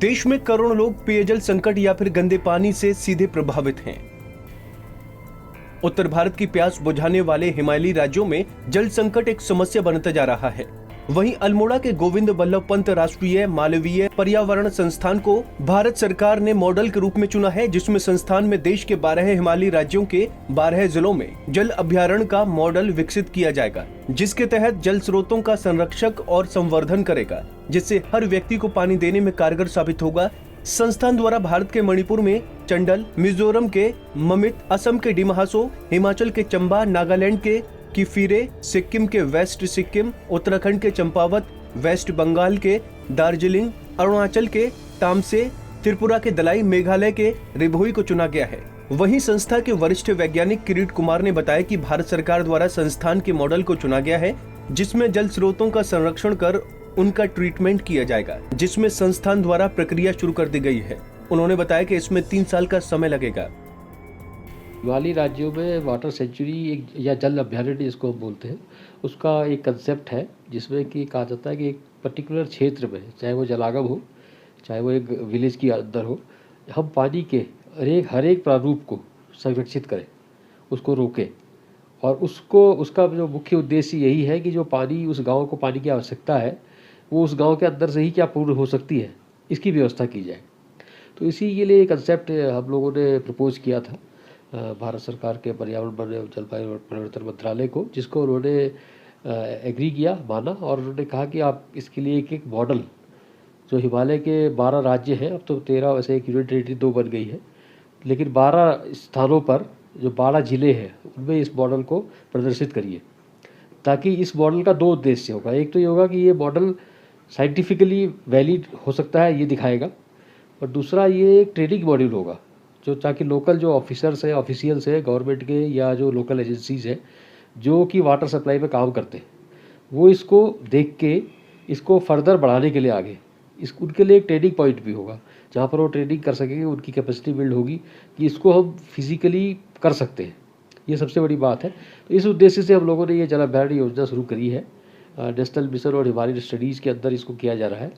देश में करोड़ों लोग पेयजल संकट या फिर गंदे पानी से सीधे प्रभावित हैं। उत्तर भारत की प्यास बुझाने वाले हिमालयी राज्यों में जल संकट एक समस्या बनता जा रहा है। वहीं अल्मोड़ा के गोविंद बल्लभ पंत राष्ट्रीय मालवीय पर्यावरण संस्थान को भारत सरकार ने मॉडल के रूप में चुना है, जिसमें संस्थान में देश के 12 हिमालयी राज्यों के 12 जिलों में जल अभ्यारण्य का मॉडल विकसित किया जाएगा, जिसके तहत जल स्रोतों का संरक्षक और संवर्धन करेगा, जिससे हर व्यक्ति को पानी देने में कारगर साबित होगा। संस्थान द्वारा भारत के मणिपुर में चंडल, मिजोरम के ममित, असम के डिमाहासो, हिमाचल के चंबा, नागालैंड के किफिरे, सिक्किम के वेस्ट सिक्किम, उत्तराखंड के चंपावत, वेस्ट बंगाल के दार्जिलिंग, अरुणाचल के तामसे, त्रिपुरा के दलाई, मेघालय के रिभोई को चुना गया है। वहीं संस्था के वरिष्ठ वैज्ञानिक किरीट कुमार ने बताया कि भारत सरकार द्वारा संस्थान के मॉडल को चुना गया है, जिसमें जल स्रोतों का संरक्षण कर उनका ट्रीटमेंट किया जाएगा, जिसमें संस्थान द्वारा प्रक्रिया शुरू कर दी गई है। उन्होंने बताया कि इसमें 3 साल का समय लगेगा। हिमालयी राज्यों में वाटर सेंचुरी या जल अभ्यारण्य जिसको हम बोलते हैं, उसका एक कंसेप्ट है, जिसमें कि कहा जाता है कि एक पर्टिकुलर क्षेत्र में, चाहे वो जलागम हो, चाहे वो एक विलेज के अंदर हो, हम पानी के हर एक प्रारूप को संरक्षित करें, उसको रोकें, और उसका जो मुख्य उद्देश्य यही है कि जो पानी उस गांव को पानी की आवश्यकता है, वो उस गांव के अंदर से ही क्या पूर्ण हो सकती है, इसकी व्यवस्था की जाए। तो इसी के लिए कंसेप्ट हम लोगों ने प्रपोज किया था भारत सरकार के पर्यावरण वन एवं जलवायु परिवर्तन मंत्रालय को, जिसको उन्होंने एग्री किया, माना, और उन्होंने कहा कि आप इसके लिए एक मॉडल, जो हिमालय के 12 राज्य हैं, अब तो 13 वैसे एक यूनियन टेरिटरी 2 बन गई है, लेकिन 12 स्थानों पर जो 12 जिले हैं उनमें इस मॉडल को प्रदर्शित करिए, ताकि इस मॉडल का 2 उद्देश्य होगा। एक तो ये होगा कि ये मॉडल साइंटिफिकली वैलिड हो सकता है, ये दिखाएगा, और दूसरा ये एक ट्रेनिंग मॉड्यूल होगा, जो ताकि लोकल जो ऑफिसर्स हैं, ऑफिशियल्स हैं गवर्नमेंट के या जो लोकल एजेंसीज हैं जो कि वाटर सप्लाई में काम करते हैं, वो इसको देख के इसको फर्दर बढ़ाने के लिए आगे उनके लिए एक ट्रेनिंग पॉइंट भी होगा, जहाँ पर वो ट्रेनिंग कर सकेंगे, उनकी कैपेसिटी बिल्ड होगी कि इसको हम फिजिकली कर सकते हैं। ये सबसे बड़ी बात है। तो इस उद्देश्य से हम लोगों ने ये जल अभ्यारण्य योजना शुरू करी है। नेशनल मिशन और हिमालयन स्टडीज़ के अंदर इसको किया जा रहा है,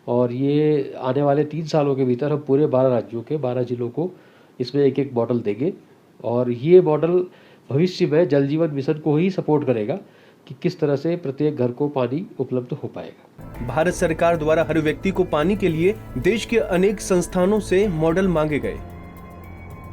और ये आने वाले 3 सालों के भीतर हम पूरे 12 राज्यों के 12 जिलों को इसमें एक मॉडल देंगे, और ये मॉडल भविष्य में जल जीवन मिशन को ही सपोर्ट करेगा कि किस तरह से प्रत्येक घर को पानी उपलब्ध हो पाएगा। भारत सरकार द्वारा हर व्यक्ति को पानी के लिए देश के अनेक संस्थानों से मॉडल मांगे गए,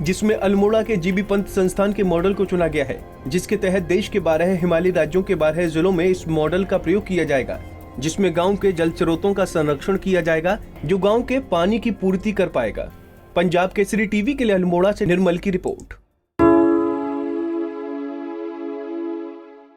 जिसमें अल्मोड़ा के जीबी पंत संस्थान के मॉडल को चुना गया है, जिसके तहत देश के 12 हिमालयी राज्यों के 12 जिलों में इस मॉडल का प्रयोग किया जाएगा, जिसमें गांव के जल स्रोतों का संरक्षण किया जाएगा, जो गांव के पानी की पूर्ति कर पाएगा। पंजाब केसरी टीवी के लिए अल्मोड़ा से निर्मल की रिपोर्ट।